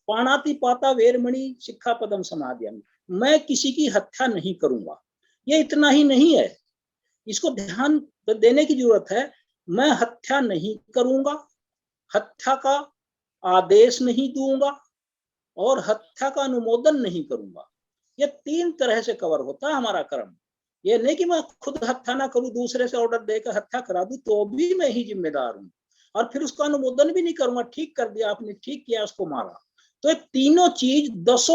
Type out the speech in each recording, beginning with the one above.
पाणाति पाता वेरमणि शिक्षापदम समादयामि, मैं किसी की हत्या नहीं करूंगा। ये इतना ही नहीं है, इसको ध्यान देने की जरूरत है। मैं हत्या नहीं करूंगा, हत्या का आदेश नहीं दूंगा और हत्या का अनुमोदन नहीं करूंगा। ये 3 तरह से कवर होता है हमारा कर्म। ये नहीं कि मैं खुद हत्या ना करूं, दूसरे से ऑर्डर देकर हत्या करा दूं तो भी मैं ही जिम्मेदार हूं, और फिर उसका अनुमोदन भी नहीं करूंगा। ठीक कर दिया आपने, ठीक किया, उसको मारा। तो ये तीनों चीज 10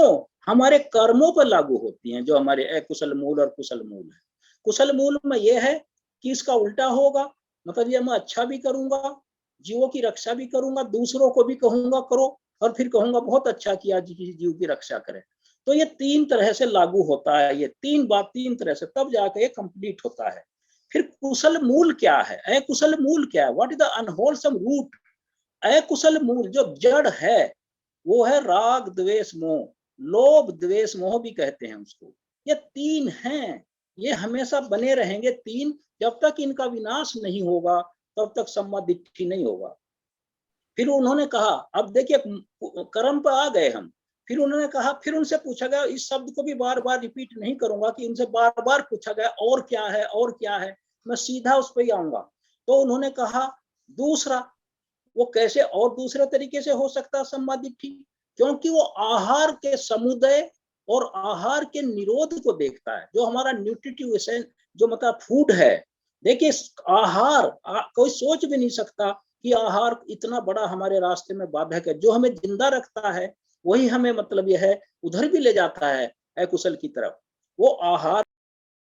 हमारे कर्मों पर लागू होती हैं, जो हमारे अकुशल मूल और कुशल मूल है। कुशल मूल में यह है कि इसका उल्टा होगा, मतलब ये मैं अच्छा भी करूंगा, जीवों की रक्षा भी करूंगा, दूसरों को भी कहूंगा करो, और फिर कहूंगा बहुत अच्छा किया, किसी जीव की रक्षा करें। तो ये 3 तरह से लागू होता है, ये 3 बात 3 तरह से, तब जाकर ये कंप्लीट होता है। फिर कुशल मूल क्या है, अकुशल मूल क्या है, what is the unwholesome root. अकुशल मूल जो जड़ है वो है राग द्वेष मोह, लोभ द्वेष मोह भी कहते हैं उसको। ये 3 हैं, ये हमेशा बने रहेंगे 3। जब तक इनका विनाश नहीं होगा तब तक सम्मा दिट्ठी नहीं होगा। फिर उन्होंने कहा, अब देखिए कर्म पर आ गए हम। फिर उन्होंने कहा, फिर उनसे पूछा गया, इस शब्द को भी बार बार रिपीट नहीं करूंगा कि उनसे बार बार पूछा गया और क्या है और क्या है, मैं सीधा उस पर ही आऊंगा। तो उन्होंने कहा दूसरा, वो कैसे और दूसरे तरीके से हो सकता सम्मा दिट्ठी, क्योंकि वो आहार के समुदय और आहार के निरोध को देखता है। जो हमारा न्यूट्रिटिव एसेंस, जो मतलब फूड है, देखिए आहार कोई सोच भी नहीं सकता कि आहार इतना बड़ा हमारे रास्ते में बाधक है। जो हमें जिंदा रखता है वही हमें मतलब यह है उधर भी ले जाता है अकुशल की तरफ। वो आहार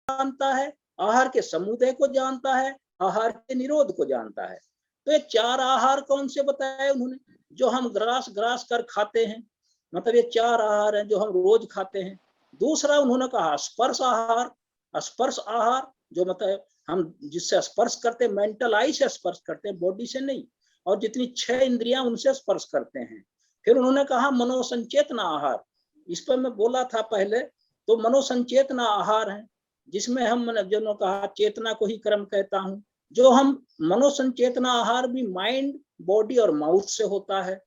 जानता है, आहार के समुदय को जानता है, आहार के निरोध को जानता है। तो ये 4 आहार कौन से बताए उन्होंने, जो हम ग्रास ग्रास कर खाते हैं, मतलब ये 4 आहार हैं जो हम रोज खाते हैं। दूसरा उन्होंने कहा स्पर्श आहार, स्पर्श आहार जो मतलब हम जिससे स्पर्श करते हैं, मेंटल आई से स्पर्श करते हैं, बॉडी से नहीं, और जितनी 6 इंद्रियां उनसे स्पर्श करते हैं। फिर उन्होंने कहा मनोसंचेतना आहार, इस पर मैं बोला था पहले। तो मनोसंचेतना आहार है जिसमें हम जो कहा चेतना को ही कर्म कहता हूं। जो हम मनोसंचेतना आहार भी माइंड, बॉडी और माउथ से होता है।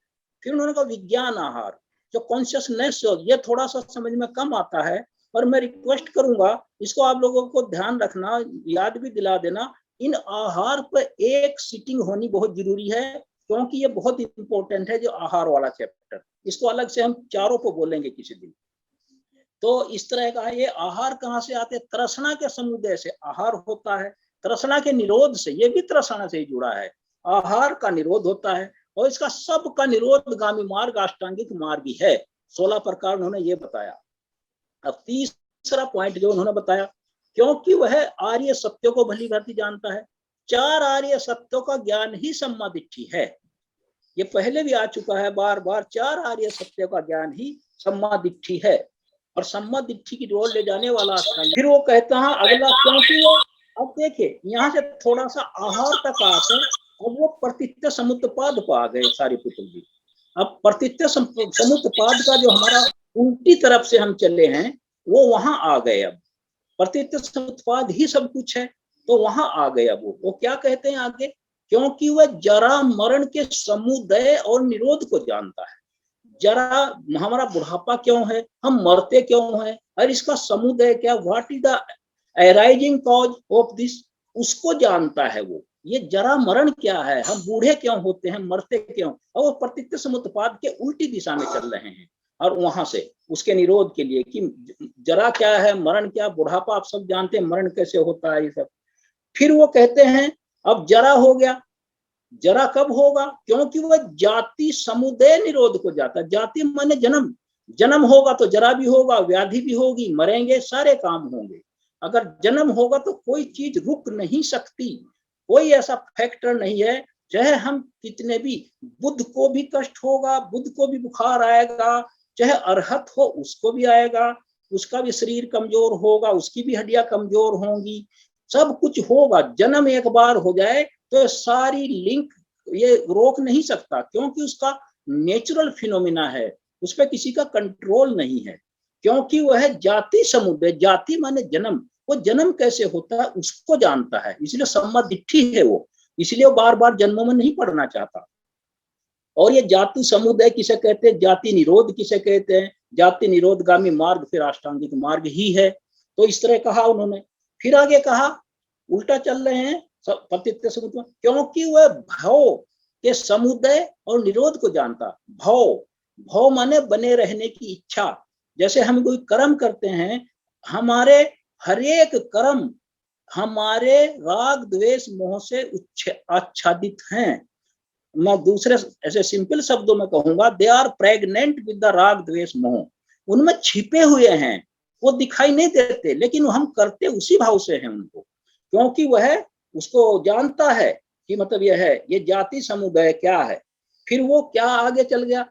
फिर उन्होंने कहा विज्ञान आहार, जो कॉन्शियसनेस, ये थोड़ा सा समझ में कम आता है, पर मैं रिक्वेस्ट करूंगा इसको आप लोगों को ध्यान रखना, याद भी दिला देना। इन आहार पर एक सिटिंग होनी बहुत जरूरी है, क्योंकि ये बहुत इंपॉर्टेंट है जो आहार वाला चैप्टर। इसको अलग से हम चारों को बोलेंगे किसी दिन। तो इस तरह का ये आहार कहाँ से आते हैं, तृष्णा के समुदय से आहार होता है, तृष्णा के निरोध से, ये भी तृष्णा से ही जुड़ा है। आहार का निरोध होता है, और इसका सब का निरोधगामी मार्ग अष्टांगिक मार्ग ही है। 16 प्रकार उन्होंने ये बताया। अब तीसरा पॉइंट जो उन्होंने बताया, क्योंकि वह आर्य सत्यों को भली भांति जानता है। 4 आर्य सत्यों का ज्ञान ही सम्मा दिट्ठी है। ये पहले भी आ चुका है बार बार, 4 आर्य सत्यों का ज्ञान ही सम्मा दिट्ठी है, और सम्मा दिट्ठी की ओर ले जाने वाला अष्टांग। फिर वो कहता है अगला, क्योंकि वो, अब देखिए यहाँ से थोड़ा सा आहार तक आते हैं, अब वो प्रतित्य समुत्पाद को आ गए सारिपुत्र जी। अब प्रतित्य समुत्पाद का जो हमारा उल्टी तरफ से हम चले हैं वो वहां आ गए। अब प्रतित्य समुत्पाद ही सब कुछ है, तो वहां आ गए। अब वो क्या कहते हैं आगे, क्योंकि वह जरा मरण के समुदय और निरोध को जानता है। जरा हमारा बुढ़ापा क्यों है, हम मरते क्यों हैं, और इसका समुदय क्या, what is the arising cause of this, उसको जानता है वो। ये जरा मरण क्या है, हम बूढ़े क्यों होते हैं, मरते क्यों, और वो प्रतित्य समुत्पाद के उल्टी दिशा में चल रहे हैं। और वहां से उसके निरोध के लिए कि जरा क्या है, मरण क्या, बुढ़ापा आप सब जानते हैं, मरण कैसे होता है, ये सब। फिर वो कहते हैं अब जरा हो गया, जरा कब होगा, क्योंकि वह जाति समुदय निरोध को जाता। जाति माने जन्म, जन्म होगा तो जरा भी होगा, व्याधि भी होगी, मरेंगे, सारे काम होंगे। अगर जन्म होगा तो कोई चीज रुक नहीं सकती, कोई ऐसा फैक्टर नहीं है, चाहे हम कितने भी, बुद्ध को भी कष्ट होगा, बुद्ध को भी बुखार आएगा, चाहे अरहत हो उसको भी आएगा, उसका भी शरीर कमजोर होगा, उसकी भी हड्डियां कमजोर होंगी, सब कुछ होगा। जन्म एक बार हो जाए तो सारी लिंक ये रोक नहीं सकता, क्योंकि उसका नेचुरल फिनोमिना है, उस पर किसी का कंट्रोल नहीं है, क्योंकि वह है जाति समुदय। जाति माने जन्म, वो जन्म कैसे होता है उसको जानता है, इसलिए सम्मा दिट्ठी है वो, इसलिए वो बार बार जन्मों में नहीं पढ़ना चाहता। और ये जाति समुदय किसे कहते हैं, जाति निरोध किसे कहते हैं, जाति निरोधगामी मार्ग फिर अष्टांगिक मार्ग ही है। तो इस तरह कहा उन्होंने। फिर आगे कहा, उल्टा चल रहे हैं पतित्व समुदय, क्योंकि वह भाव के समुदय और निरोध को जानता। भाव, भाव माने बने रहने की इच्छा। जैसे हम कोई कर्म करते हैं, हमारे हरेक कर्म हमारे राग द्वेष मोह से आच्छादित हैं। मैं दूसरे ऐसे सिंपल शब्दों में कहूंगा, they are pregnant with the raag dvesh मोह। उनमें छिपे हुए हैं, वो दिखाई नहीं देते, लेकिन हम करते उसी भाव से हैं उनको, क्योंकि वह उसको जानता है कि मतलब यह है, ये जाति समुदाय क्या है। फिर वो क्या आगे चल गया,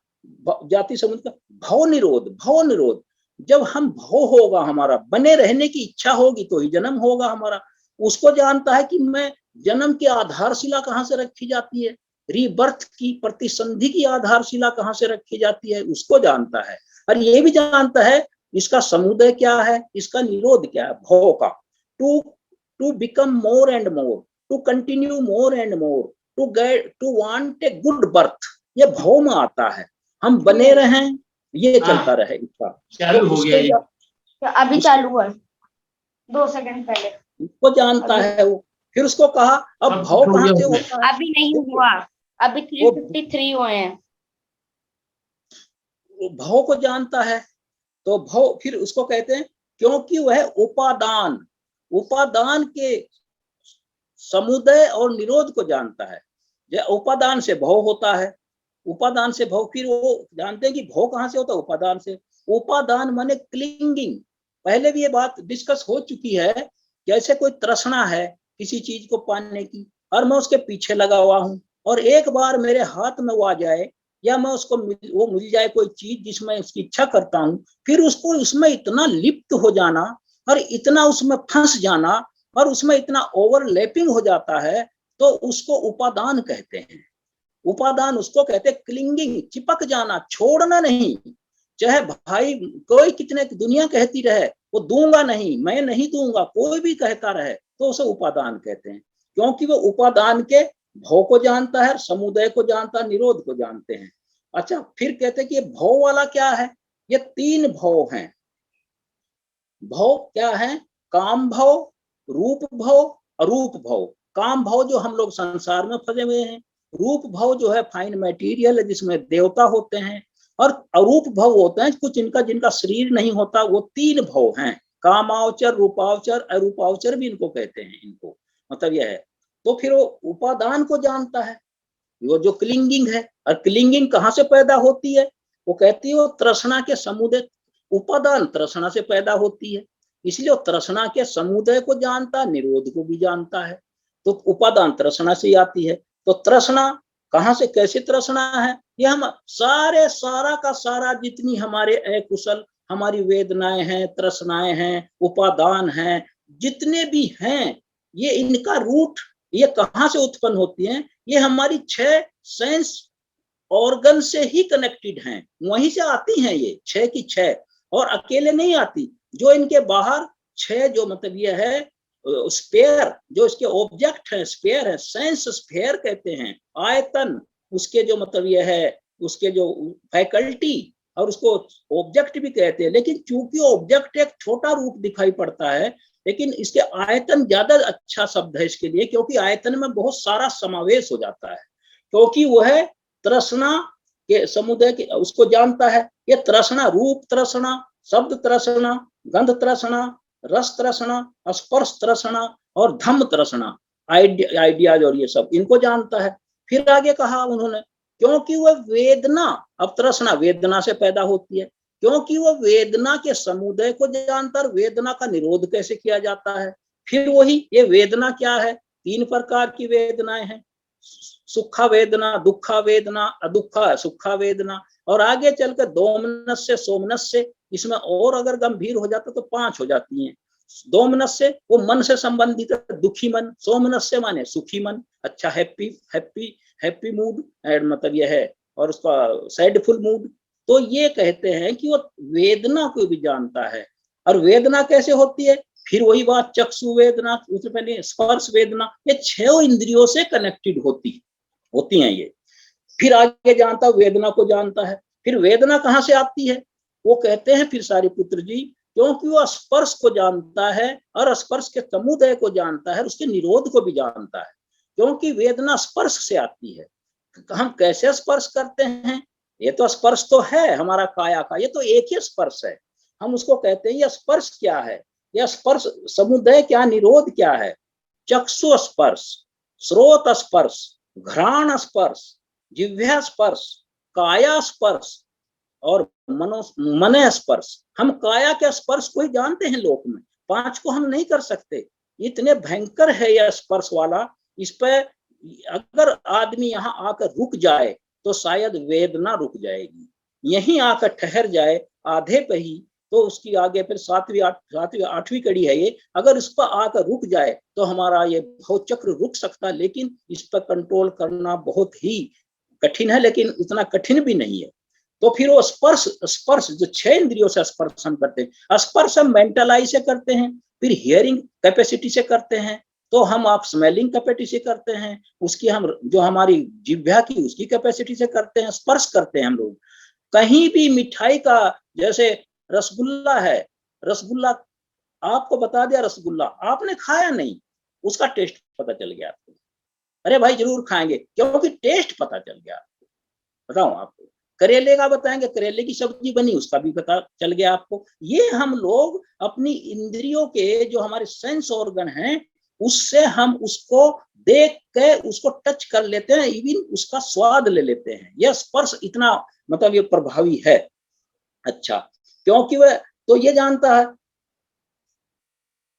जाति समुदाय भाव निरोध। भाव निरोध, जब हम भाव होगा, हमारा बने रहने की इच्छा होगी तो ही जन्म होगा हमारा। उसको जानता है कि मैं जन्म की आधारशिला कहाँ से रखी जाती है, रीबर्थ की प्रतिसंधि की आधारशिला कहाँ से रखी जाती है, उसको जानता है। और ये भी जानता है इसका समुदय क्या है, इसका निरोध क्या है, भाव का। To become more and more, to continue more and more, to want a good birth, ये भाव में आता है। हम बने रहें, ये चलता रहे इच्छा। चालू हो गया ये, अभी चालू हुआ 2 सेकंड पहले। उसको जानता है वो। फिर उसको कहा अब भाव कहाँ से होता है, अभी नहीं हुआ, अभी 353 हुए हैं। भाव को जानता है तो भाव, फिर उसको कहते हैं क्योंकि वह उपादान, उपादान के समुदय और निरोध को जानता है। उपादान से भाव होता है, उपादान से भाव, फिर वो जानते हैं कि भाव कहाँ से होता है, उपादान से। उपादान माने क्लिंगिंग। पहले भी ये बात डिस्कस हो चुकी है, जैसे कोई तृष्णा है किसी चीज को पाने की, और मैं उसके पीछे लगा हुआ हूँ, और एक बार मेरे हाथ में वो आ जाए, या मैं उसको वो मिल जाए कोई चीज जिसमें उसकी इच्छा करता हूँ, फिर उसको उसमें इतना लिप्त हो जाना, और इतना उसमें फंस जाना, और उसमें इतना ओवरलैपिंग हो जाता है, तो उसको उपादान कहते हैं। उपादान उसको कहते हैं क्लिंगिंग, चिपक जाना, छोड़ना नहीं। चाहे भाई कोई कितने दुनिया कहती रहे, वो दूंगा नहीं, मैं नहीं दूंगा, कोई भी कहता रहे, तो उसे उपादान कहते हैं, क्योंकि वो उपादान के भाव को जानता है, समुदय को जानता है, निरोध को जानते हैं। अच्छा, फिर कहते हैं कि ये भाव वाला क्या है, ये 3 भाव हैं। भाव क्या है, काम भाव, रूप भाव, अरूप भाव। काम भाव जो हम लोग संसार में फंसे हुए हैं, रूप भाव जो है फाइन मटेरियल है जिसमें देवता होते हैं, और अरूप भाव होते हैं कुछ इनका जिनका शरीर नहीं होता। वो 3 भाव हैं, कामावचर, रूपावचर, अरूपावचर भी इनको कहते हैं। इनको मतलब यह है। तो फिर वो उपादान को जानता है, वो जो क्लिंगिंग है। और क्लिंगिंग कहाँ से पैदा होती है, वो कहती है वो तृष्णा के समुदय, उपादान तृष्णा से पैदा होती है, इसलिए वो तृष्णा के समुदय को जानता है, निरोध को भी जानता है। तो उपादान तृष्णा से आती है। तो तृष्णा कहाँ से, कैसे तृष्णा है, ये हम सारा का सारा जितनी हमारे अकुशल हमारी वेदनाएं हैं, तृष्णाएं हैं, उपादान हैं, जितने भी हैं, ये इनका रूट ये कहाँ से उत्पन्न होती हैं, ये हमारी 6 सेंस ऑर्गन से ही कनेक्टेड हैं, वहीं से आती हैं ये 6 की 6, और अकेले नहीं आती। जो इनके बाहर 6 जो मतलब ये है स्पेयर, जो इसके ऑब्जेक्ट है, स्पेयर है, सेंस स्पेयर कहते हैं, आयतन, उसके जो मतलब ये है, उसके जो फैकल्टी, और उसको ऑब्जेक्ट भी कहते हैं। लेकिन चूंकि ऑब्जेक्ट एक छोटा रूप दिखाई पड़ता है, लेकिन इसके आयतन ज्यादा अच्छा शब्द है इसके लिए, क्योंकि आयतन में बहुत सारा समावेश हो जाता है, क्योंकि वह तृष्णा के समुदाय के उसको जानता है। ये तृष्णा, रूप तृष्णा, शब्द तृष्णा, गंध तृष्णा, रस तृष्णा, स्पर्श तृष्णा और धम्म तृष्णा, आइडियाज और ये सब इनको जानता है। फिर आगे कहा उन्होंने, क्योंकि वह वेदना, अब तृष्णा वेदना से पैदा होती है, क्योंकि वह वेदना के समुदाय को जानता है, वेदना का निरोध कैसे किया जाता है। फिर वही ये वेदना क्या है, 3 प्रकार की वेदनाएं हैं, सुखा वेदना, दुखा वेदना, अदुखा सुखा वेदना, और आगे चलकर दोमनस्य, सोमनस्य, इसमें और अगर गंभीर हो जाता तो 5 हो जाती हैं। दोमनस्य वो मन से संबंधित है, दुखी मन, सोमनस्य माने सुखी मन, अच्छा हैप्पी हैप्पी हैप्पी मूड मतलब यह है, और उसका सैडफुल मूड। तो ये कहते हैं कि वो वेदना को भी जानता है। और वेदना कैसे होती है, फिर वही बात, चक्षु वेदना, उससे पहले स्पर्श वेदना, ये 6 इंद्रियों से कनेक्टेड होती हैं ये। फिर आगे जानता है वेदना को जानता है। फिर वेदना कहाँ से आती है? वो कहते हैं फिर सारिपुत्र जी, क्योंकि वो स्पर्श को जानता है और स्पर्श के समुदय को जानता है, उसके निरोध को भी जानता है। क्योंकि वेदना स्पर्श से आती है। हम कैसे स्पर्श करते हैं? ये तो स्पर्श तो है हमारा काया का, ये तो एक ही स्पर्श है। हम उसको कहते हैं ये स्पर्श क्या है, यह स्पर्श समुदय क्या, निरोध क्या है? चक्षु स्पर्श, श्रोत स्पर्श, घ्राण स्पर्श, जिह्वा स्पर्श, काया स्पर्श और मन स्पर्श। हम काया के स्पर्श को ही जानते हैं लोक में, 5 को हम नहीं कर सकते। इतने भयंकर है यह स्पर्श वाला। इस पे अगर आदमी यहाँ आकर रुक जाए तो शायद वेदना रुक जाएगी। यहीं आकर ठहर जाए आधे पे ही, तो उसकी आगे फिर 7वीं 8वीं कड़ी है ये, अगर इस पर आकर रुक जाए तो हमारा ये भव चक्र रुक सकता। लेकिन इस पर कंट्रोल करना बहुत ही कठिन है, लेकिन उतना कठिन भी नहीं है। तो फिर वो स्पर्श स्पर्श जो 6 इंद्रियों से स्पर्श हम करते हैं, स्पर्श हम मेंटल आई से करते हैं, फिर हियरिंग कैपेसिटी से करते हैं, तो हम आप स्मेलिंग कैपेसिटी से करते हैं, उसकी हम जो हमारी जिह्वा की उसकी कैपेसिटी से करते हैं, स्पर्श करते हैं हम लोग। कहीं भी मिठाई का, जैसे रसगुल्ला है, रसगुल्ला आपको बता दिया, रसगुल्ला आपने खाया नहीं, उसका टेस्ट पता चल गया आपको, अरे भाई जरूर खाएंगे क्योंकि टेस्ट पता चल गया आपको। बताऊं आपको, करेले का बताएंगे, करेले की सब्जी बनी, उसका भी पता चल गया आपको। ये हम लोग अपनी इंद्रियों के जो हमारे सेंस ऑर्गन हैं, उससे हम उसको देख के उसको टच कर लेते हैं, इवन उसका स्वाद ले लेते हैं। यह स्पर्श इतना मतलब ये प्रभावी है। अच्छा, क्योंकि वह तो ये जानता है,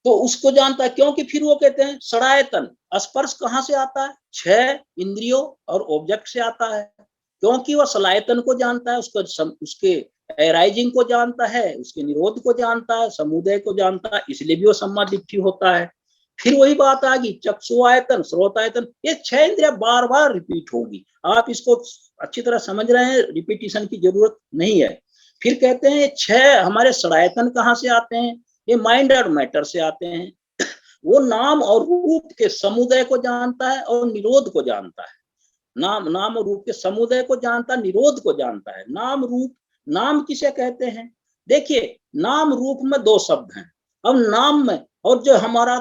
तो उसको जानता है, क्योंकि फिर वो कहते हैं षडायतन, स्पर्श कहाँ से आता है? 6 इंद्रियों और ऑब्जेक्ट से आता है। क्योंकि वह सलायतन को जानता है, उसके एराइजिंग को जानता है, उसके निरोध को जानता है, समुदय को जानता है, इसलिए भी वो सम्मा दिट्ठी होता है। फिर वही बात आ गई, चक्षुआयतन, श्रोतायतन, ये 6 इंद्रियां बार बार रिपीट होगी। आप इसको अच्छी तरह समझ रहे हैं, रिपीटिशन की जरूरत नहीं है। फिर कहते हैं 6 हमारे षडायतन कहाँ से आते हैं? ये माइंड और मैटर से आते हैं। वो नाम और रूप के समुदय को जानता है और निरोध को जानता है। नाम और रूप के समुदय को जानता है, निरोध को जानता है। नाम रूप, नाम किसे कहते हैं? देखिए, नाम रूप में 2 शब्द हैं। अब नाम में, और जो हमारा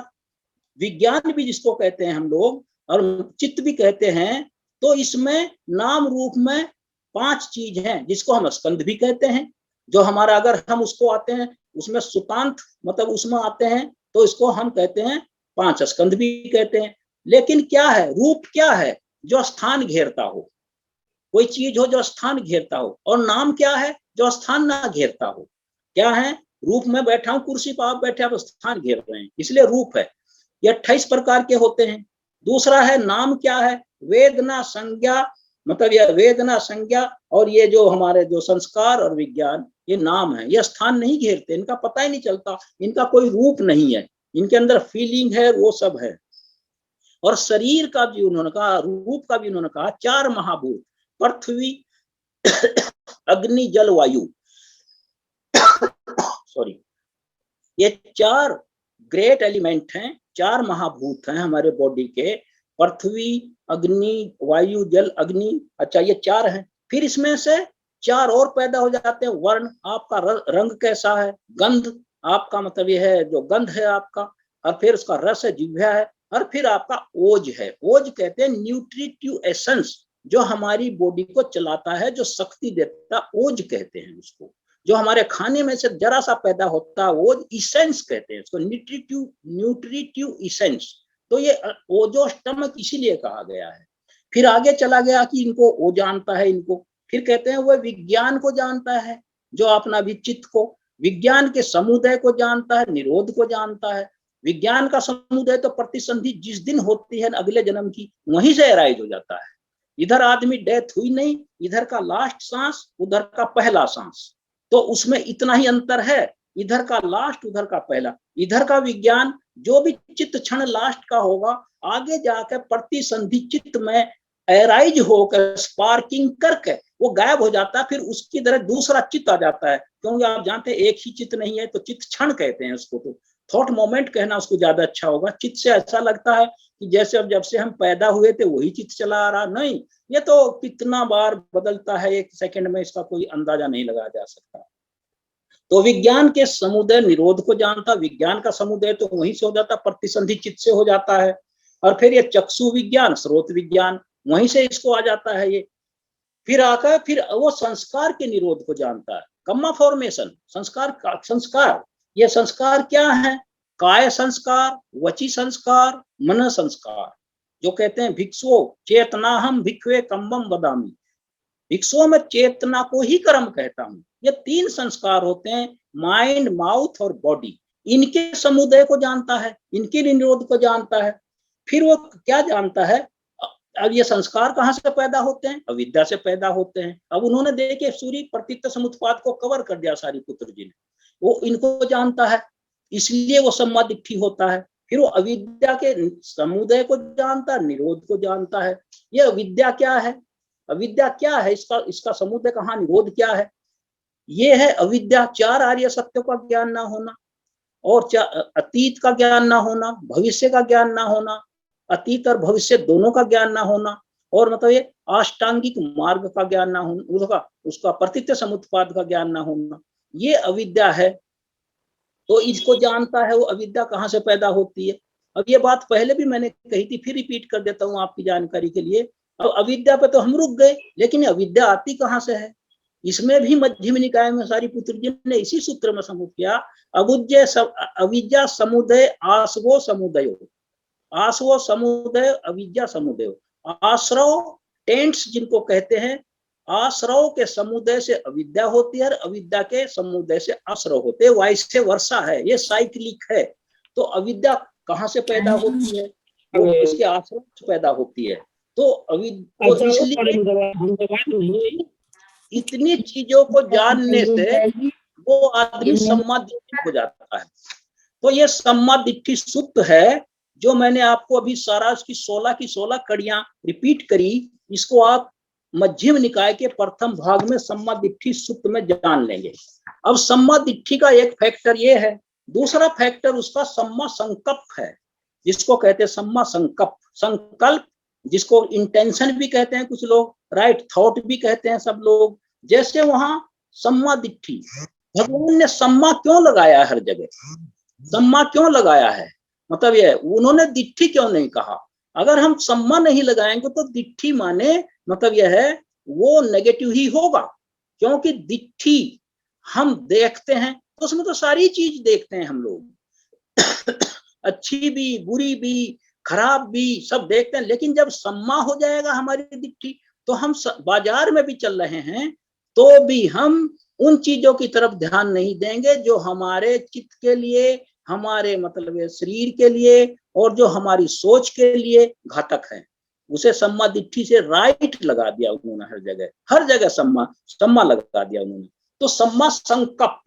विज्ञान भी जिसको कहते हैं हम लोग, और चित्त भी कहते हैं, तो इसमें नाम रूप में 5 चीज हैं, जिसको हम स्कंद भी कहते हैं। जो हमारा, अगर हम उसको आते हैं उसमें सुतांत मतलब उसमें आते हैं, तो इसको हम कहते हैं 5 स्कंद भी कहते हैं। लेकिन क्या है रूप? क्या है? जो स्थान घेरता हो, कोई चीज हो जो स्थान घेरता हो। और नाम क्या है? जो स्थान ना घेरता हो। क्या है? रूप में बैठा हूं, कुर्सी पर आप बैठे, आप स्थान घेर रहे हैं, इसलिए रूप है। ये 28 प्रकार के होते हैं। दूसरा है नाम, क्या है? वेदना संज्ञा, मतलब यह वेदना संज्ञा और ये जो हमारे जो संस्कार और विज्ञान, ये नाम है। ये स्थान नहीं घेरते, इनका पता ही नहीं चलता, इनका कोई रूप नहीं है, इनके अंदर फीलिंग है, वो सब है। और शरीर का भी उन्होंने कहा, रूप का भी उन्होंने कहा, 4 महाभूत, पृथ्वी, अग्नि, जल, वायु, सॉरी, ये 4 ग्रेट एलिमेंट हैं, 4 महाभूत हैं हमारे बॉडी के। पृथ्वी, अग्नि, वायु, जल, अग्नि। अच्छा, ये 4 हैं। फिर इसमें से 4 और पैदा हो जाते हैं। वर्ण, आपका रंग कैसा है? गंध, आपका मतलब ये है जो गंध है आपका। और फिर उसका रस है, जिह्वा है। और फिर आपका ओज है। ओज कहते हैं न्यूट्रिटिव एसेंस, जो हमारी बॉडी को चलाता है, जो शक्ति देता, ओज कहते हैं उसको। जो हमारे खाने में से जरा सा पैदा होता है वो इसेंस कहते हैं उसको, न्यूट्रिटिव इसेंस। तो ये ओजोस्टमक इसीलिए कहा गया है। फिर आगे चला गया कि इनको वो जानता है, इनको फिर कहते हैं वह विज्ञान को जानता है, जो अपना भी चित्त को, विज्ञान के समुदय को जानता है, निरोध को जानता है। विज्ञान का समुदय तो प्रतिसंधि जिस दिन होती है अगले जन्म की, वहीं से अराइज हो जाता है। इधर आदमी डेथ हुई नहीं, इधर का लास्ट सांस, उधर का पहला सांस, तो उसमें इतना ही अंतर है। इधर का लास्ट, उधर का पहला। इधर का विज्ञान जो भी चित्त क्षण लास्ट का होगा, आगे जाकर प्रतिसंधि चित्त में एराइज होकर स्पार्किंग करके वो गायब हो जाता है। फिर उसकी तरह दूसरा चित्त आ जाता है, क्योंकि आप जानते हैं एक ही चित्त नहीं है, तो चित्त क्षण कहते हैं उसको। तो थॉट मोमेंट कहना उसको ज्यादा अच्छा होगा। चित्त से ऐसा लगता है कि जैसे अब जब से हम पैदा हुए थे वही चित्त चला आ रहा, नहीं, ये तो कितना बार बदलता है, एक सेकंड में इसका कोई अंदाजा नहीं लगाया जा सकता। तो विज्ञान के समुदय निरोध को जानता, विज्ञान का समुदय तो वहीं से हो जाता, प्रतिसंधि चित्त से हो जाता है। और फिर ये चक्षु विज्ञान, स्रोत विज्ञान, वहीं से इसको आ जाता है ये। फिर आकर फिर वो संस्कार के निरोध को जानता है, कम्मा फॉर्मेशन, संस्कार, ये संस्कार क्या है? काय संस्कार, वची संस्कार, मन संस्कार। जो कहते हैं भिक्षुओं चेतना हम भिक्षुए कम्बम बदामी, भिक्षुओं में चेतना को ही कर्म कहता हूं। ये 3 संस्कार होते हैं, माइंड, माउथ और बॉडी। इनके समुदय को जानता है, इनके निरोध को जानता है। फिर वो क्या जानता है? अब ये संस्कार कहाँ से पैदा होते हैं? अविद्या से पैदा होते हैं। अब उन्होंने देखे सूर्य प्रतित्व समुत्पाद को कवर कर दिया सारिपुत्र जी ने, वो इनको जानता है, इसलिए वो सम्मा दिट्ठी होता है। फिर वो अविद्या के समुदय को जानता है, निरोध को जानता है। ये अविद्या क्या है? अविद्या क्या है? इसका समुदय कहाँ, निरोध क्या है? ये है अविद्या, 4 आर्य सत्यों का ज्ञान ना होना, और अतीत का ज्ञान ना होना, भविष्य का ज्ञान ना होना, अतीत और भविष्य दोनों का ज्ञान ना होना, और मतलब ये अष्टांगिक मार्ग का ज्ञान ना होना, उसका प्रतित्व समुत्पाद का ज्ञान ना होना, ये अविद्या है। तो इसको जानता है वो अविद्या कहाँ से पैदा होती है। अब ये बात पहले भी मैंने कही थी, फिर रिपीट कर देता हूँ आपकी जानकारी के लिए। अब अविद्या पे तो हम रुक गए, लेकिन अविद्या आती कहाँ से है? इसमें भी मध्यम निकाय में सारिपुत्र जी ने इसी सूत्र में समूह किया, अविद्या समुदय आसवो समुदयो, आसवो समुदय अविद्या समुदय। आश्रव टेंट्स जिनको कहते हैं, आश्रव के समुदय से अविद्या होती है और अविद्या के समुदय से आश्रव होते हैं, वैसे वर्षा है, ये साइक्लिक है। तो अविद्या कहाँ से पैदा होती है? वो इसके आश्रव से पैदा होती है। तो अविद्या, तो इसलिए इतनी चीजों को जानने से वो आदमी सम्मा दिट्ठी हो जाता है। तो ये सम्मा दिट्ठी सूत्र है जो मैंने आपको अभी सारा इसकी 16 की 16 कड़ियां रिपीट करी। इसको आप मध्यम निकाय के प्रथम भाग में सम्मा दिट्ठी सूत्र में जान लेंगे। अब सम्मा दिट्ठी का एक फैक्टर ये है, दूसरा फैक्टर उसका सम्मा संकल्प है, जिसको कहते हैं सम्मा संकल्प, संकल्प जिसको इंटेंशन भी कहते हैं कुछ लोग, राइट थॉट भी कहते हैं सब लोग। जैसे वहां सम्मा दिट्ठी, भगवान ने सम्मा क्यों लगाया है हर जगह? सम्मा क्यों लगाया है? मतलब ये उन्होंने दिट्ठी क्यों नहीं कहा? अगर हम सम्मा नहीं लगाएंगे तो दिट्ठी माने मतलब यह है वो नेगेटिव ही होगा, क्योंकि दिट्ठी हम देखते हैं तो उसमें तो सारी चीज देखते हैं हम लोग अच्छी भी, बुरी भी, खराब भी, सब देखते हैं। लेकिन जब सम्मा हो जाएगा हमारी दिट्ठी, तो हम बाजार में भी चल रहे हैं तो भी हम उन चीजों की तरफ ध्यान नहीं देंगे जो हमारे चित्त के लिए, हमारे मतलब शरीर के लिए और जो हमारी सोच के लिए घातक है। उसे सम्मा दिट्ठी से राइट लगा दिया उन्होंने, हर जगह सम्मा लगा दिया उन्होंने। तो सम्मा संकल्प,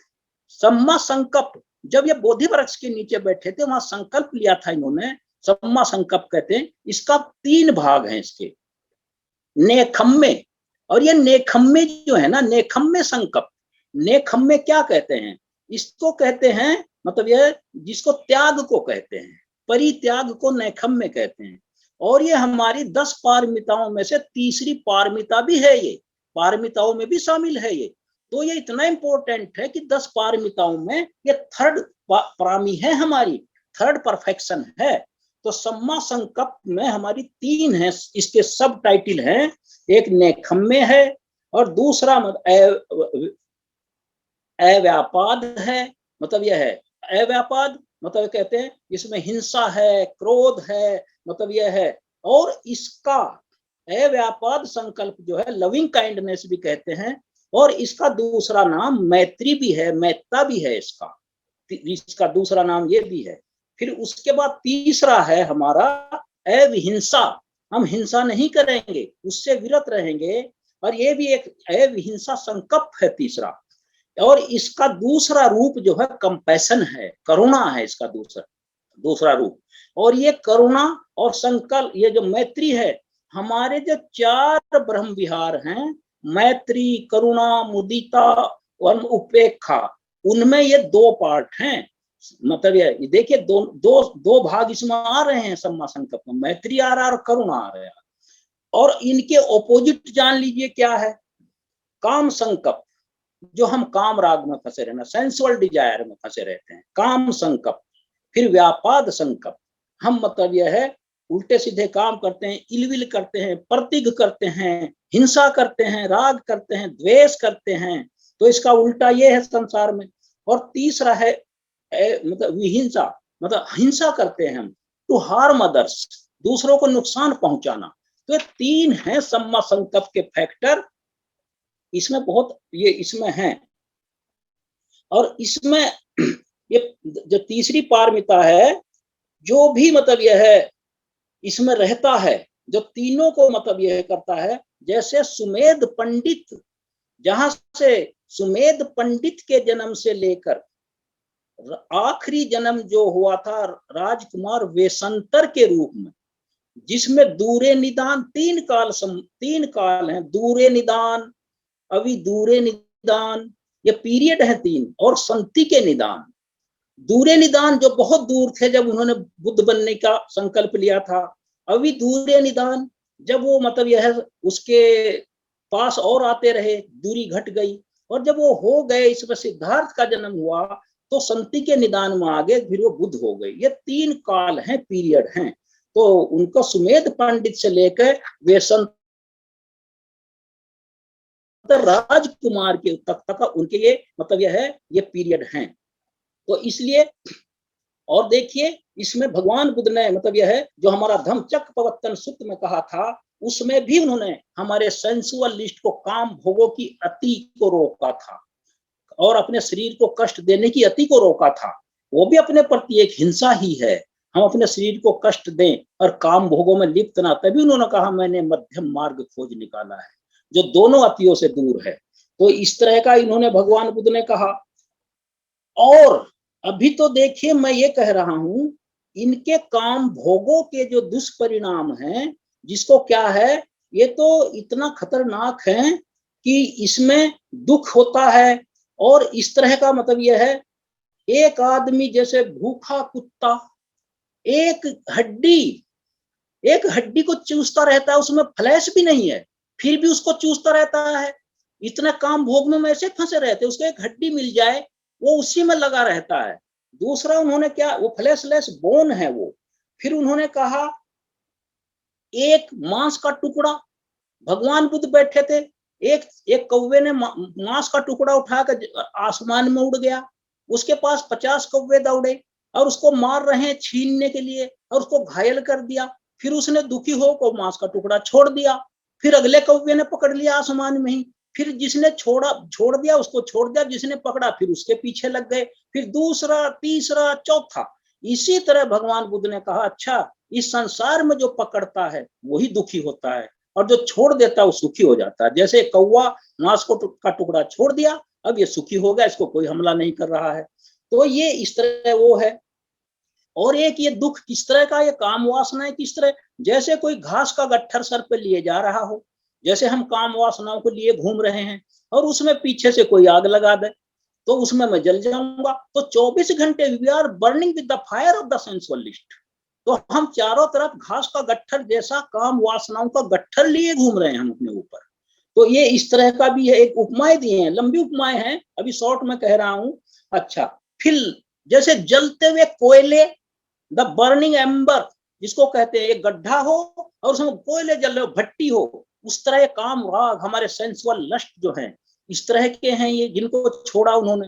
सम्मा संकल्प, जब ये बोधि वृक्ष के नीचे बैठे थे वहां संकल्प लिया था इन्होंने, सम्मा संकल्प कहते हैं। इसका 3 भाग हैं इसके, नेखम्मे, और ये नेखम्मे जो है ना, नेखम्मे संकल्प, नेखम्मे क्या कहते हैं? इसको कहते हैं मतलब यह जिसको त्याग को कहते हैं, परित्याग को नेखम्मे कहते हैं। और ये हमारी 10 पारमिताओं में से तीसरी पारमिता भी है, ये पारमिताओं में भी शामिल है ये। तो ये इतना इंपॉर्टेंट है कि 10 पारमिताओं में ये थर्ड पारमी है, हमारी थर्ड परफेक्शन है। तो सम्मा संकल्प में हमारी 3 है, इसके सब टाइटल हैं, एक नेखम्मे है और दूसरा अव्यापाद है। मतलब यह है अव्यापाद, मतलब कहते हैं इसमें हिंसा है, क्रोध है, मतलब यह है। और इसका अव्यापाद संकल्प जो है लविंग काइंडनेस भी कहते हैं, और इसका दूसरा नाम मैत्री भी है, मैत्ता भी है इसका दूसरा नाम ये भी है। फिर उसके बाद तीसरा है हमारा अविहिंसा, हम हिंसा नहीं करेंगे, उससे विरत रहेंगे, और ये भी एक अविहिंसा संकल्प है तीसरा। और इसका दूसरा रूप जो है कंपैशन है, करुणा है इसका दूसरा रूप। और ये करुणा और संकल्प, ये जो मैत्री है, हमारे जो 4 ब्रह्म विहार हैं, मैत्री, करुणा, मुदिता और उपेक्षा, उनमें ये 2 पार्ट हैं। मतलब ये देखिए दो भाग इसमें आ रहे हैं सम्मा संकल्प में, मैत्री आ रहा है और करुणा आ रहा है। और इनके ऑपोजिट जान लीजिए क्या है, काम संकल्प, जो हम काम राग में फंसे रहना, सेंसुअल डिजायर में फंसे रहते हैं, काम संकल्प। फिर व्यापाद संकल्प, हम मतलब यह है उल्टे सीधे काम करते हैं, इलविल करते हैं, प्रतिग करते हैं, हिंसा करते हैं, राग करते हैं, द्वेष करते हैं, तो इसका उल्टा ये है संसार में। और तीसरा है मतलब विहिंसा, मतलब हिंसा करते हैं हम, टू हार्म अदर्स, दूसरों को नुकसान पहुंचाना। तो ये तीन है सम्मा संकल्प के फैक्टर, इसमें बहुत ये इसमें है। और इसमें ये जो तीसरी पारमिता है, जो भी मतलब यह है इसमें रहता है, जो तीनों को मतलब यह करता है, जैसे सुमेध पंडित, जहां से सुमेध पंडित के जन्म से लेकर आखिरी जन्म जो हुआ था राजकुमार वेशंतर के रूप में, जिसमें दूरे निदान तीन काल हैं, दूरे निदान, अभी दूरे निदान, ये पीरियड है तीन, और संति के निदान। दूरे निदान जो बहुत दूर थे जब उन्होंने बुद्ध बनने का संकल्प लिया था, अभी दूरे निदान जब वो मतलब यह है उसके पास और आते रहे, दूरी घट गई, और जब वो हो गए, इसमें सिद्धार्थ का जन्म हुआ, तो संति के निदान में आ गए, फिर वो बुद्ध हो गए। ये तीन काल हैं, पीरियड हैं। तो उनको सुमेध पंडित से लेकर वेशंतर राजकुमार के तक उनके ये मतलब यह है ये पीरियड हैं। तो इसलिए और देखिए इसमें भगवान बुद्ध ने मतलब यह है जो हमारा धम्मचक्र प्रवर्तन सूत्र में कहा था, उसमें भी उन्होंने हमारे सेंसुअल लिस्ट को, काम भोगों की अति को रोका था, और अपने शरीर को कष्ट देने की अति को रोका था। वो भी अपने प्रति एक हिंसा ही है, हम अपने शरीर को कष्ट दें और काम भोगों में लिप्त ना। तभी उन्होंने कहा मैंने मध्यम मार्ग खोज निकाला है, जो दोनों अतियों से दूर है। तो इस तरह का इन्होंने भगवान बुद्ध ने कहा। और अभी तो देखिए मैं ये कह रहा हूं, इनके काम भोगों के जो दुष्परिणाम हैं, जिसको क्या है, ये तो इतना खतरनाक है कि इसमें दुख होता है। और इस तरह का मतलब यह है, एक आदमी जैसे भूखा कुत्ता एक हड्डी को चूसता रहता है, उसमें फ्लैश भी नहीं है, फिर भी उसको चूसता रहता है। इतना काम भोग में ऐसे फंसे रहते, उसको एक हड्डी मिल जाए वो उसी में लगा रहता है। दूसरा उन्होंने क्या, वो फ्लैशलेस बोन है वो। फिर उन्होंने कहा एक मांस का टुकड़ा, भगवान बुद्ध बैठे थे, एक कौवे ने मांस का टुकड़ा उठाकर आसमान में उड़ गया, उसके पास 50 कौवे दौड़े और उसको मार रहे हैं छीनने के लिए, और उसको घायल कर दिया। फिर उसने दुखी होकर मांस का टुकड़ा छोड़ दिया, फिर अगले कौवे ने पकड़ लिया आसमान में ही, फिर जिसने छोड़ दिया उसको छोड़ दिया, जिसने पकड़ा फिर उसके पीछे लग गए, फिर दूसरा, तीसरा, चौथा। इसी तरह भगवान बुद्ध ने कहा अच्छा, इस संसार में जो पकड़ता है वही दुखी होता है, और जो छोड़ देता है वो सुखी हो जाता है। जैसे कौवा मांस का टुकड़ा छोड़ दिया, अब ये सुखी हो गया, इसको कोई हमला नहीं कर रहा है। तो ये इस तरह वो है। और एक ये दुख किस तरह का, ये काम वासनाएं किस तरह, जैसे कोई घास का गट्ठर सर पे लिए जा रहा हो, जैसे हम काम वासनाओं को लिए घूम रहे हैं, और उसमें पीछे से कोई आग लगा दे तो उसमें मैं जल जाऊंगा। तो 24 घंटे we are burning with the fire of the sensualist. तो हम चारों तरफ घास का गट्ठर जैसा काम वासनाओं का गट्ठर लिए घूम रहे हैं हम अपने ऊपर। तो ये इस तरह का भी है, एक उपमाएं दिए हैं, लंबी उपमाएं हैं, अभी शॉर्ट में कह रहा हूं। अच्छा, फिर जैसे जलते हुए कोयले, द बर्निंग एम्बर जिसको कहते हैं, एक गड्ढा हो और उसमें कोयले जल रहे हो, भट्टी हो, उस तरह काम राग हमारे सेंसुअल लस्ट जो है इस तरह के हैं ये, जिनको छोड़ा उन्होंने।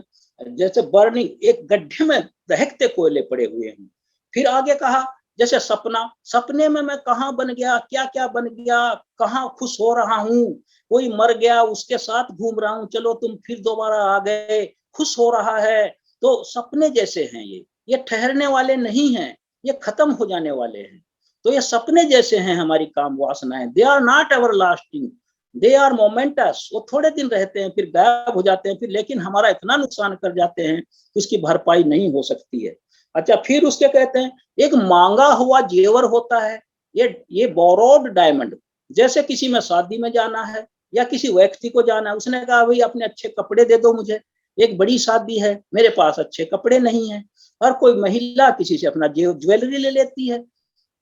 जैसे बर्निंग, एक गड्ढे में दहकते कोयले पड़े हुए हैं। फिर आगे कहा जैसे सपने में मैं कहाँ बन गया, क्या क्या बन गया, कहाँ खुश हो रहा हूँ, कोई मर गया उसके साथ घूम रहा हूँ, चलो तुम फिर दोबारा आ गए, खुश हो रहा है। तो सपने जैसे हैं ये ठहरने वाले नहीं हैं, ये खत्म हो जाने वाले हैं। तो ये सपने जैसे हैं हमारी काम वासनाएं, they are not everlasting, they are moments. वो थोड़े दिन रहते हैं फिर गायब हो जाते हैं, फिर लेकिन हमारा इतना नुकसान कर जाते हैं कि उसकी भरपाई नहीं हो सकती है। अच्छा, फिर उसके कहते हैं एक मांगा हुआ जेवर होता है, ये बोरोड डायमंड। जैसे किसी में शादी में जाना है या किसी व्यक्ति को जाना है, उसने कहा भाई अपने अच्छे कपड़े दे दो मुझे, एक बड़ी शादी है, मेरे पास अच्छे कपड़े नहीं है, हर कोई महिला किसी से अपना ज्वेलरी ले लेती है।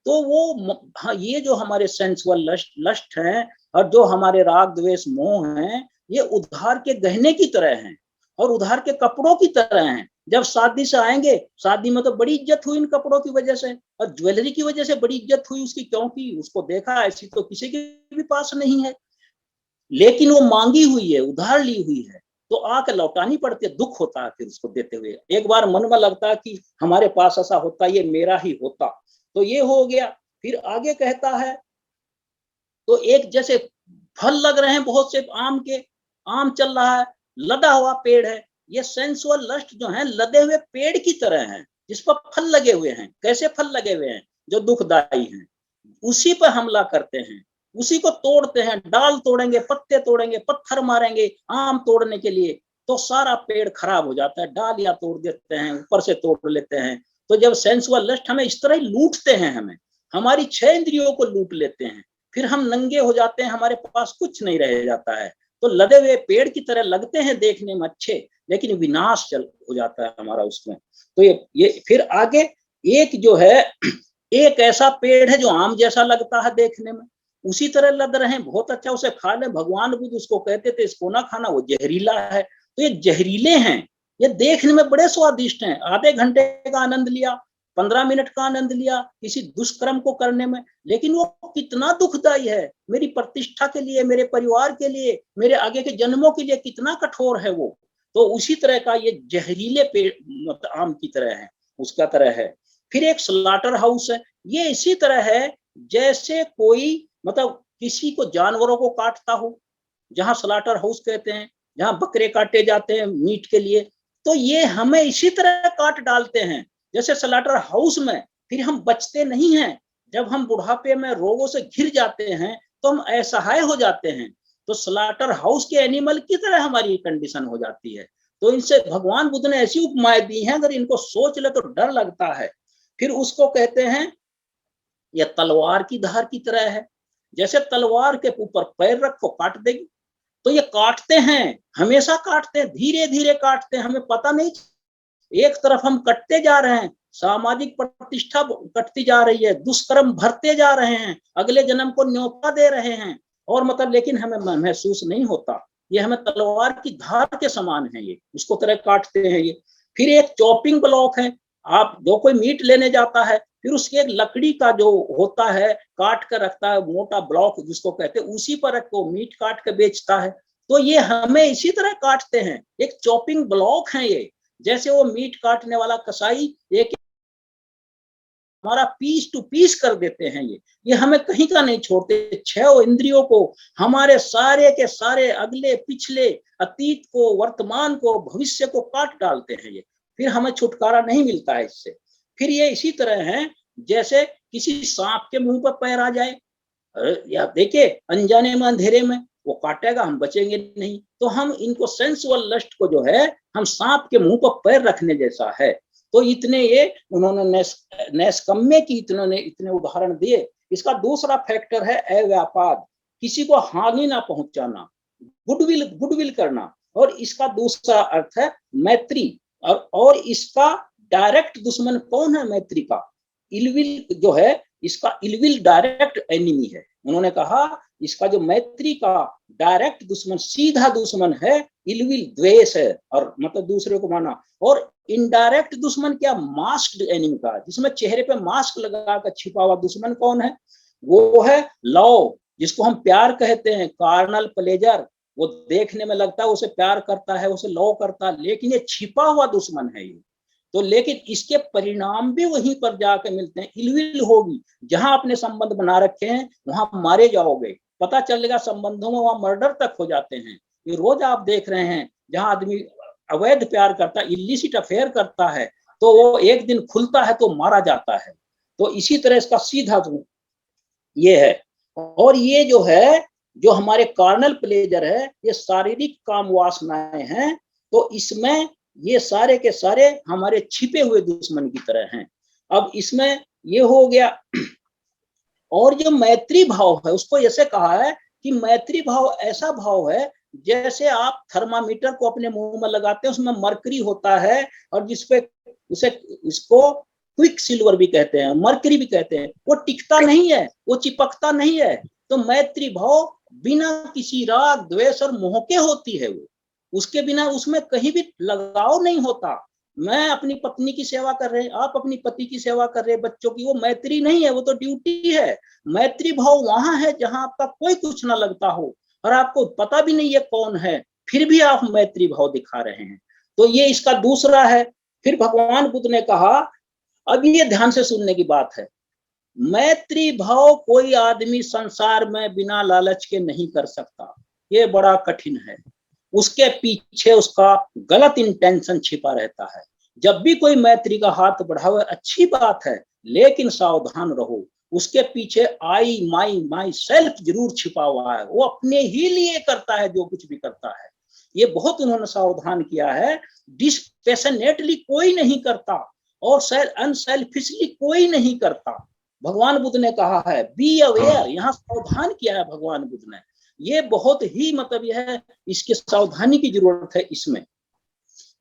तो वो हाँ, ये जो हमारे सेंसुअल लस्ट हैं और जो हमारे राग द्वेष मोह हैं, ये उधार के गहने की तरह हैं और उधार के कपड़ों की तरह हैं। जब शादी से आएंगे, शादी में तो बड़ी इज्जत हुई इन कपड़ों की वजह से और ज्वेलरी की वजह से बड़ी इज्जत हुई उसकी, क्योंकि उसको देखा ऐसी तो किसी के भी पास नहीं है, लेकिन वो मांगी हुई है, उधार ली हुई है, तो आके लौटानी पड़ती है। दुख होता है फिर उसको देते हुए। एक बार मन में लगता है कि हमारे पास ऐसा होता, ये मेरा ही होता। तो ये हो गया। फिर आगे कहता है, तो एक जैसे फल लग रहे हैं बहुत से आम के, आम चल रहा है, लदा हुआ पेड़ है। ये सेंसुअल लस्ट जो है लदे हुए पेड़ की तरह है, जिस पर फल लगे हुए हैं। कैसे फल लगे हुए हैं? जो दुखदाई हैं, उसी पर हमला करते हैं, उसी को तोड़ते हैं। डाल तोड़ेंगे, पत्ते तोड़ेंगे, पत्थर मारेंगे आम तोड़ने के लिए, तो सारा पेड़ खराब हो जाता है। डालियां तोड़ देते हैं, ऊपर से तोड़ लेते हैं। तो जब सेंसुअल लस्ट हमें इस तरह ही लूटते हैं, हमें हमारी 6 इंद्रियों को लूट लेते हैं, फिर हम नंगे हो जाते हैं, हमारे पास कुछ नहीं रह जाता है। तो लदे हुए पेड़ की तरह लगते हैं देखने में अच्छे, लेकिन विनाश चल हो जाता है हमारा उसमें। तो ये फिर आगे एक जो है, एक ऐसा पेड़ है जो आम जैसा लगता है देखने में, उसी तरह लद रहे हैं, बहुत अच्छा, उसे खा ले। भगवान बुद्ध उसको कहते थे इसको ना खाना, वो जहरीला है। तो ये जहरीले हैं, ये देखने में बड़े स्वादिष्ट हैं। आधे घंटे का आनंद लिया, 15 मिनट का आनंद लिया किसी दुष्कर्म को करने में, लेकिन वो कितना दुखदाई है मेरी प्रतिष्ठा के लिए, मेरे परिवार के लिए, मेरे आगे के जन्मों के लिए कितना कठोर है वो। तो उसी तरह का ये जहरीले पेड़ मतलब आम की तरह है, उसका तरह है। फिर एक स्लॉटर हाउस है, ये इसी तरह है जैसे कोई मतलब किसी को जानवरों को काटता हो, जहां स्लॉटर हाउस कहते हैं, जहां बकरे काटे जाते हैं मीट के लिए। तो ये हमें इसी तरह काट डालते हैं जैसे स्लॉटर हाउस में। फिर हम बचते नहीं हैं, जब हम बुढ़ापे में रोगों से घिर जाते हैं तो हम असहाय हो जाते हैं। तो स्लॉटर हाउस के एनिमल की तरह हमारी कंडीशन हो जाती है। तो इनसे भगवान बुद्ध ने ऐसी उपमाएं दी हैं, अगर इनको सोच ले तो डर लगता है। फिर उसको कहते हैं यह तलवार की धार की तरह है, जैसे तलवार के ऊपर पैर रखो काट देगी। तो ये काटते हैं, हमेशा काटते हैं, धीरे धीरे काटते हैं, हमें पता नहीं। एक तरफ हम कटते जा रहे हैं, सामाजिक प्रतिष्ठा कटती जा रही है, दुष्कर्म भरते जा रहे हैं, अगले जन्म को न्योता दे रहे हैं, और मतलब लेकिन हमें महसूस नहीं होता। ये हमें तलवार की धार के समान है, ये उसको तरह काटते हैं ये। फिर एक चॉपिंग ब्लॉक है, आप जो कोई मीट लेने जाता है, फिर उसकी एक लकड़ी का जो होता है काट कर रखता है, मोटा ब्लॉक जिसको कहते हैं, उसी पर रख को मीट काट के बेचता है। तो ये हमें इसी तरह काटते हैं, एक चॉपिंग ब्लॉक है ये। जैसे वो मीट काटने वाला कसाई एक हमारा पीस टू पीस कर देते हैं, ये हमें कहीं का नहीं छोड़ते। 6 इंद्रियों को, हमारे सारे के सारे अगले पिछले अतीत को, वर्तमान को, भविष्य को काट डालते हैं ये। फिर हमें छुटकारा नहीं मिलता है इससे। फिर ये इसी तरह है जैसे किसी सांप के मुंह पर पैर आ जाए, या देखिए अनजाने में अंधेरे में वो काटेगा, हम बचेंगे नहीं। तो हम इनको सेंसुअल लस्ट को जो है हम सांप के मुंह पर पैर रखने जैसा है। तो इतने ये उन्होंने नैष्कम्म्य की इतने उदाहरण दिए। इसका दूसरा फैक्टर है अव्यापाद, किसी को हानि ना पहुंचाना, गुडविल करना। और इसका दूसरा अर्थ है मैत्री। और इसका डायरेक्ट दुश्मन कौन है मैत्री का? इलविल जो है, इसका इलविल डायरेक्ट एनिमी है। उन्होंने कहा इसका जो मैत्री का डायरेक्ट दुश्मन, सीधा दुश्मन है, इलविल द्वेष है, और मतलब दूसरे को माना। और इनडायरेक्ट दुश्मन क्या? मास्क्ड एनिमी का, जिसमें चेहरे पे मास्क लगाकर छिपा हुआ दुश्मन कौन है? वो है लव, जिसको हम प्यार कहते हैं, कार्नल प्लेजर। वो देखने में लगता है उसे प्यार करता है, उसे लव करता है, लेकिन ये छिपा हुआ दुश्मन है ये। तो लेकिन इसके परिणाम भी वहीं पर जाके मिलते हैं। इलविल होगी, जहां अपने संबंध बना रखे हैं वहां मारे जाओगे, पता चलेगा संबंधों में वहां मर्डर तक हो जाते हैं। ये रोज आप देख रहे हैं, जहां आदमी अवैध प्यार करता है, इलिसिट अफेयर करता है, तो वो एक दिन खुलता है तो मारा जाता है। तो इसी तरह इसका सीधा ये है। और ये जो है, जो हमारे कार्नल प्लेजर है, ये शारीरिक काम वासनाएं हैं। तो इसमें ये सारे के सारे हमारे छिपे हुए दुश्मन की तरह हैं। अब इसमें ये हो गया। और जो मैत्री भाव है, उसको ऐसे कहा है कि मैत्री भाव ऐसा भाव है जैसे आप थर्मामीटर को अपने मुंह में लगाते हैं, उसमें मरकरी होता है, और जिसपे उसे इसको क्विक सिल्वर भी कहते हैं, मरकरी भी कहते हैं, वो टिकता नहीं है, वो चिपकता नहीं है। तो मैत्री भाव बिना किसी राग द्वेष और मोह के होती है, वो उसके बिना उसमें कहीं भी लगाव नहीं होता। मैं अपनी पत्नी की सेवा कर रहे हैं, आप अपनी पति की सेवा कर रहे हैं, बच्चों की, वो मैत्री नहीं है, वो तो ड्यूटी है। मैत्री भाव वहां है जहां आपका कोई कुछ ना लगता हो और आपको पता भी नहीं है कौन है, फिर भी आप मैत्री भाव दिखा रहे हैं। तो ये इसका दूसरा है। फिर भगवान बुद्ध ने कहा, अब ये ध्यान से सुनने की बात है, मैत्री भाव कोई आदमी संसार में बिना लालच के नहीं कर सकता, ये बड़ा कठिन है। उसके पीछे उसका गलत इंटेंशन छिपा रहता है। जब भी कोई मैत्री का हाथ बढ़ावे अच्छी बात है, लेकिन सावधान रहो, उसके पीछे आई माई सेल्फ जरूर छिपा हुआ है। वो अपने ही लिए करता है जो कुछ भी करता है। ये बहुत उन्होंने सावधान किया है। डिस्पैशनेटली कोई नहीं करता और अनसेल्फिशली कोई नहीं करता। भगवान बुद्ध ने कहा है बी अवेयर, यहाँ सावधान किया है भगवान बुद्ध ने। ये बहुत ही मतलब यह इसकी सावधानी की जरूरत है इसमें।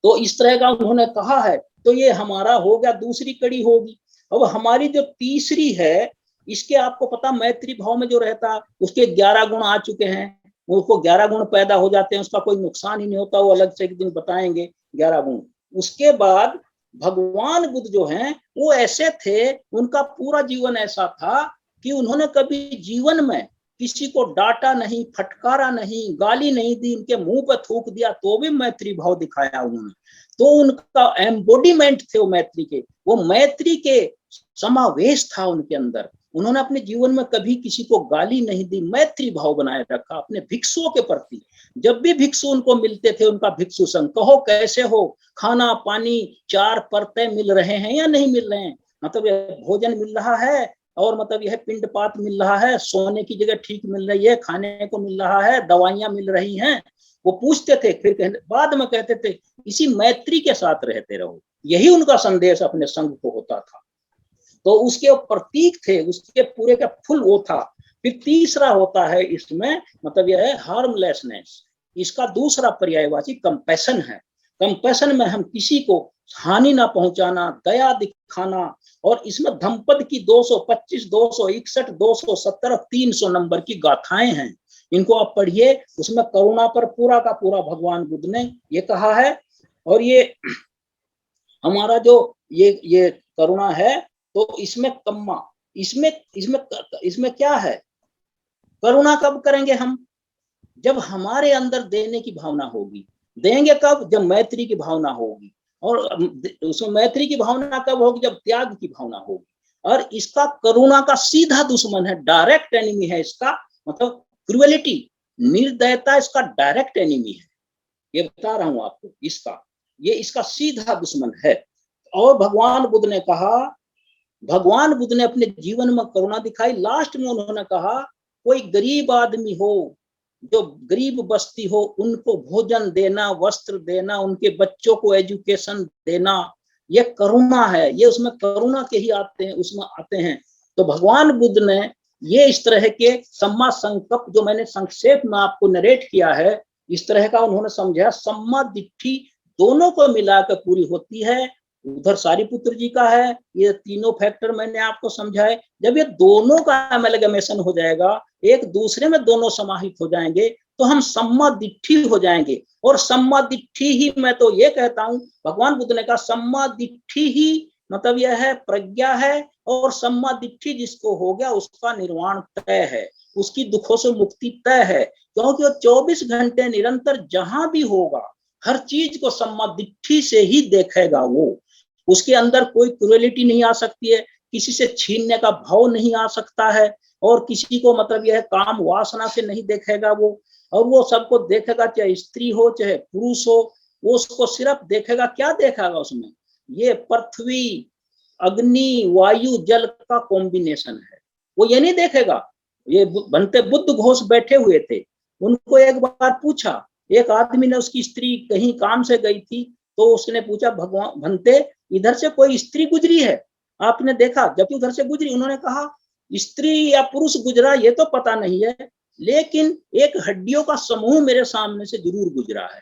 तो इस तरह का उन्होंने कहा है। तो ये हमारा हो गया, दूसरी कड़ी होगी। अब हमारी जो तीसरी है, इसके आपको पता मैत्री भाव में जो रहता उसके 11 गुण आ चुके हैं। उसको 11 गुण पैदा हो जाते हैं, उसका कोई नुकसान ही नहीं होता, वो अलग से एक दिन बताएंगे 11 गुण। उसके बाद भगवान बुद्ध जो हैं वो ऐसे थे, उनका पूरा जीवन ऐसा था कि उन्होंने कभी जीवन में किसी को डांटा नहीं, फटकारा नहीं, गाली नहीं दी, इनके मुंह पर थूक दिया तो भी मैत्री भाव दिखाया उन्होंने। तो उनका एम्बोडीमेंट थे वो मैत्री के, वो मैत्री के समावेश था उनके अंदर। उन्होंने अपने जीवन में कभी किसी को गाली नहीं दी, मैत्री भाव बनाए रखा अपने भिक्षुओं के प्रति। जब भी भिक्षु उनको मिलते थे, उनका भिक्षु संग, कहो कैसे हो, खाना पानी 4 परतें मिल रहे हैं या नहीं मिल रहे हैं, मतलब भोजन मिल रहा है, और मतलब यह पिंडपात मिल रहा है, सोने की जगह ठीक मिल रही है, खाने को मिल रहा है, दवाइयां मिल रही हैं, वो पूछते थे। फिर बाद में कहते थे इसी मैत्री के साथ रहते रहो। यही उनका संदेश अपने संघ को होता था। तो उसके प्रतीक थे, उसके पूरे का फुल वो था। फिर तीसरा होता है इसमें, मतलब यह है हार्मलेसनेस। इसका दूसरा पर्यायवाची कंपैशन है। कंपैशन में हम किसी को हानि ना पहुंचाना, दया दिखाना। और इसमें धम्पद की 225, 261, 270, 300 नंबर की गाथाएं हैं। इनको आप पढ़िए, उसमें करुणा पर पूरा का पूरा भगवान बुद्ध ने ये कहा है। और ये हमारा जो ये करुणा है, तो इसमें कम्मा, इसमें क्या है, करुणा कब करेंगे हम, जब हमारे अंदर देने की भावना होगी। देंगे कब, जब मैत्री की भावना होगी। और उसमें मैत्री की भावना कब होगी, जब त्याग की भावना होगी। और इसका करुणा का सीधा दुश्मन है, डायरेक्ट एनिमी है इसका, मतलब क्रुएलिटी, निर्दयता इसका डायरेक्ट एनिमी है। ये बता रहा हूं आपको, ये इसका सीधा दुश्मन है। और भगवान बुद्ध ने कहा, भगवान बुद्ध ने अपने जीवन में करुणा दिखाई। लास्ट में उन्होंने कहा, कोई गरीब आदमी हो, जो गरीब बस्ती हो, उनको भोजन देना, वस्त्र देना, उनके बच्चों को एजुकेशन देना, ये करुणा है। ये उसमें करुणा के ही आते हैं, उसमें आते हैं। तो भगवान बुद्ध ने ये इस तरह के सम्मा संकल्प, जो मैंने संक्षेप में आपको नरेट किया है, इस तरह का उन्होंने समझा। सम्मा दिट्ठी दोनों को मिलाकर पूरी होती है। उधर सारिपुत्र जी का है, ये तीनों फैक्टर मैंने आपको समझाए। जब ये दोनों का अमेलगमेशन हो जाएगा, एक दूसरे में दोनों समाहित हो जाएंगे, तो हम सम्मा दिट्ठी हो जाएंगे। और सम्मा दिट्ठी ही, मैं तो ये कहता हूं, भगवान बुद्ध ने कहा सम्मा दिट्ठी ही मतलब यह है प्रज्ञा है। और सम्मा दिट्ठी जिसको हो गया, उसका निर्वाण तय है, उसकी दुखों से मुक्ति तय है। क्योंकि वो 24 घंटे निरंतर जहां भी होगा, हर चीज को सम्मा दिट्ठी से ही देखेगा। वो उसके अंदर कोई क्रूएलिटी नहीं आ सकती है, किसी से छीनने का भाव नहीं आ सकता है, और किसी को मतलब यह काम वासना से नहीं देखेगा वो। और वो सबको देखेगा, चाहे स्त्री हो चाहे पुरुष हो, वो उसको सिर्फ देखेगा। क्या देखेगा उसमें, ये पृथ्वी अग्नि वायु जल का कॉम्बिनेशन है। वो ये नहीं देखेगा। ये बनते बुद्ध घोष बैठे हुए थे, उनको एक बार पूछा, एक आदमी ने, उसकी स्त्री कहीं काम से गई थी, तो उसने पूछा, भगवान भंते इधर से कोई स्त्री गुजरी है, आपने देखा? जबकि उधर से गुजरी। उन्होंने कहा स्त्री या पुरुष गुजरा ये तो पता नहीं है, लेकिन एक हड्डियों का समूह मेरे सामने से जरूर गुजरा है।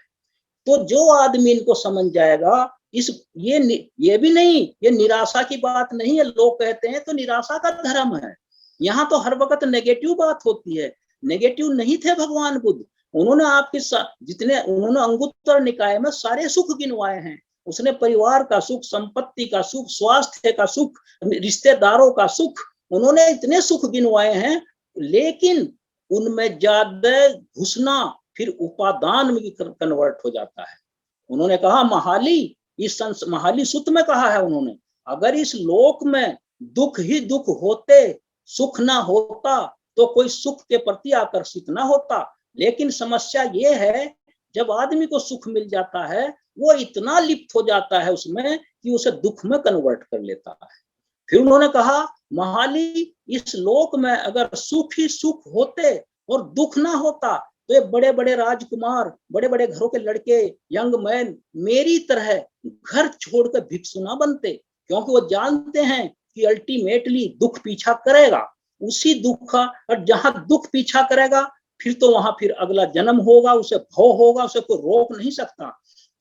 तो जो आदमी इनको समझ जाएगा, इस ये भी नहीं, ये निराशा की बात नहीं है। लोग कहते हैं तो निराशा का धर्म है, यहाँ तो हर वक्त नेगेटिव बात होती है। नेगेटिव नहीं थे भगवान बुद्ध। उन्होंने आपके जितने उन्होंने अंगुत्तर निकाय में सारे सुख गिनवाए हैं। उसने परिवार का सुख, संपत्ति का सुख, स्वास्थ्य का सुख, रिश्तेदारों का सुख, उन्होंने इतने सुख गिनवाए हैं। लेकिन उनमें ज्यादा घुसना फिर उपादान में कन्वर्ट हो जाता है। उन्होंने कहा महाली, महाली सूत्र में कहा है उन्होंने, अगर इस लोक में दुख ही दुख होते, सुख ना होता, तो कोई सुख के प्रति आकर्षित ना होता। लेकिन समस्या ये है, जब आदमी को सुख मिल जाता है, वो इतना लिप्त हो जाता है उसमें कि उसे दुख में कन्वर्ट कर लेता है। फिर उन्होंने कहा महाली, इस लोक में अगर सुख ही सुख होते और दुख ना होता, तो ये बड़े बड़े राजकुमार, बड़े बड़े घरों के लड़के, यंग मैन मेरी तरह घर छोड़कर भिक्षु ना बनते, क्योंकि वो जानते हैं कि अल्टीमेटली दुख पीछा करेगा। उसी दुख का, और जहां दुख पीछा करेगा फिर तो वहां फिर अगला जन्म होगा, उसे भव होगा, उसे कोई रोक नहीं सकता।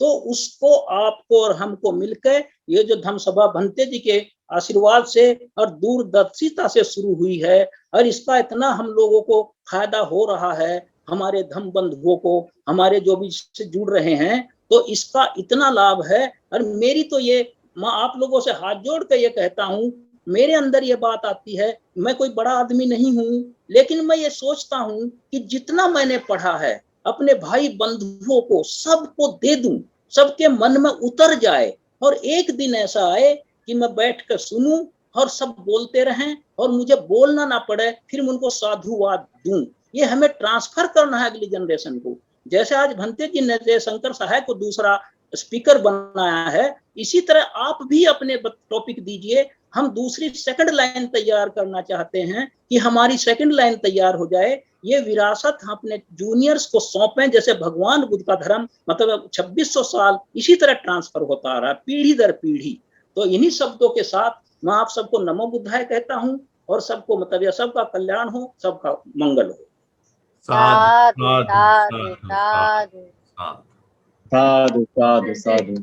तो उसको आपको और हमको मिलकर ये जो धम्म सभा भंते जी के आशीर्वाद से और दूरदर्शिता से शुरू हुई है, और इसका इतना हम लोगों को फायदा हो रहा है, हमारे धम्म बंधुओं को, हमारे जो भी से जुड़ रहे हैं, तो इसका इतना लाभ है। और मेरी तो ये, मैं आप लोगों से हाथ जोड़ कर ये कहता हूँ, मेरे अंदर ये बात आती है, मैं कोई बड़ा आदमी नहीं हूँ, लेकिन मैं ये सोचता हूँ कि जितना मैंने पढ़ा है अपने भाई बंधुओं को सबको दे दूं, सबके मन में उतर जाए, और एक दिन ऐसा आए कि मैं बैठ कर सुनूं और सब बोलते रहें और मुझे बोलना ना पड़े, फिर मैं उनको साधुवाद दूं। ये हमें ट्रांसफर करना है अगली जनरेशन को। जैसे आज भंते जी ने जयशंकर सहाय को दूसरा स्पीकर बनाया है, इसी तरह आप भी अपने टॉपिक दीजिए। हम दूसरी सेकंड लाइन तैयार करना चाहते हैं कि हमारी सेकंड लाइन तैयार हो जाए, ये विरासत हम अपने जूनियर्स को सौंपें। जैसे भगवान बुद्ध का धर्म मतलब 2600 साल इसी तरह ट्रांसफर होता आ रहा है, पीढ़ी दर पीढ़ी। तो इन्हीं शब्दों के साथ मैं आप सबको नमो बुद्धाय कहता हूँ, और सबको मतलब यह सबका कल्याण हो, सबका मंगल हो। साधु साधु साधु साधु साधु साधु साधु।